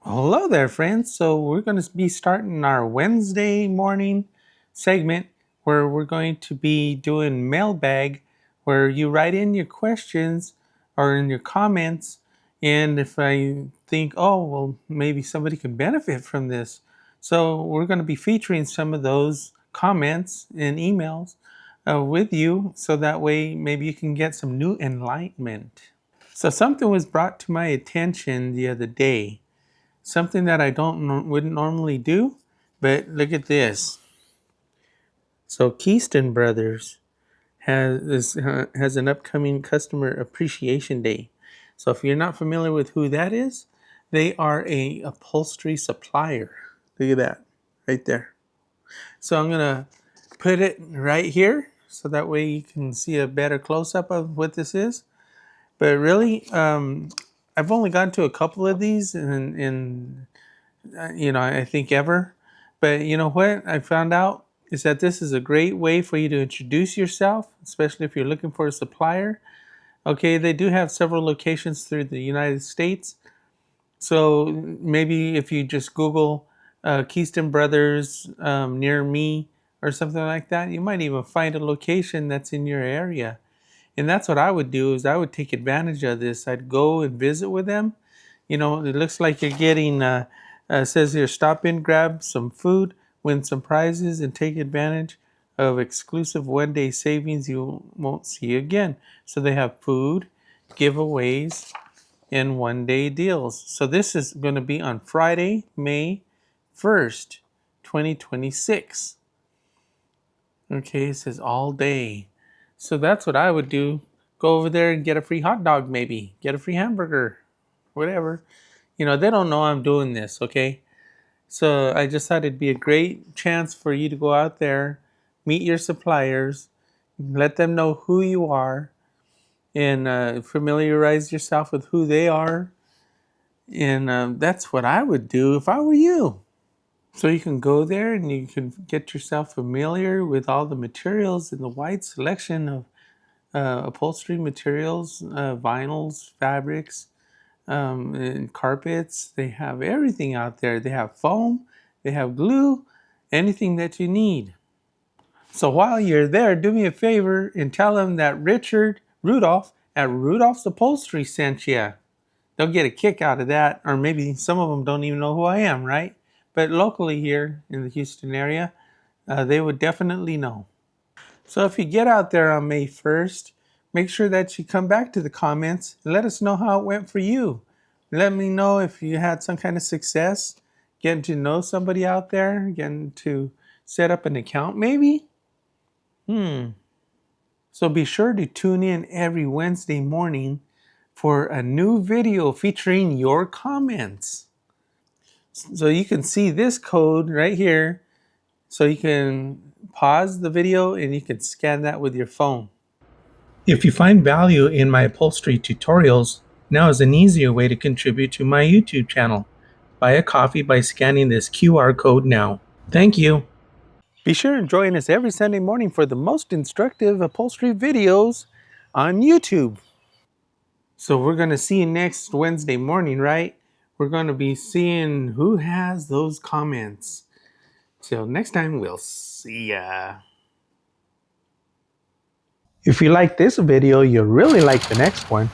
Hello there, friends. So, we're going to be starting our Wednesday morning segment where we're going to be doing mailbag, where you write in your questions or in your comments. And if I think, oh, well, maybe somebody could benefit from this. So, we're going to be featuring some of those comments and emails with you so that way maybe you can get some new enlightenment. So, something was brought to my attention the other day, something that I wouldn't normally do, but look at this. So Keyston Brothers has an upcoming customer appreciation day. So if you're not familiar with who that is, they are a upholstery supplier. Look at that right there. So I'm gonna put it right here so that way you can see a better close up of what this is. But really, I've only gone to a couple of these in I think ever. But you know what I found out is that this is a great way for you to introduce yourself, especially if you're looking for a supplier. Okay, they do have several locations through the United States. So maybe if you just Google Keyston Brothers near me or something like that, you might even find a location that's in your area. And that's what I would do is I would take advantage of this. I'd go and visit with them. It looks like you're getting, says here, stop in, grab some food, win some prizes, and take advantage of exclusive one-day savings you won't see again. So they have food, giveaways, and one-day deals. So this is going to be on Friday, May 1st, 2026. Okay, it says all day. So that's what I would do. Go over there and get a free hot dog, maybe. Get a free hamburger, whatever. They don't know I'm doing this, okay? So I just thought it'd be a great chance for you to go out there, meet your suppliers, let them know who you are, and familiarize yourself with who they are. And that's what I would do if I were you. So you can go there and you can get yourself familiar with all the materials and the wide selection of upholstery materials, vinyls, fabrics, and carpets. They have everything out there. They have foam, they have glue, anything that you need. So while you're there, do me a favor and tell them that Richard Rudolph at Rudolph's Upholstery sent you. They'll get a kick out of that, or maybe some of them don't even know who I am, right? But locally here in the Houston area, they would definitely know. So if you get out there on May 1st, make sure that you come back to the comments and let us know how it went for you. Let me know if you had some kind of success, getting to know somebody out there, getting to set up an account maybe. So be sure to tune in every Wednesday morning for a new video featuring your comments. So you can see this code right here. So you can pause the video and you can scan that with your phone. If you find value in my upholstery tutorials, now is an easier way to contribute to my YouTube channel. Buy a coffee by scanning this QR code now. Thank you. Be sure and join us every Sunday morning for the most instructive upholstery videos on YouTube. So we're going to see you next Wednesday morning, right? We're going to be seeing who has those comments. Till next time, we'll see ya. If you like this video, you'll really like the next one.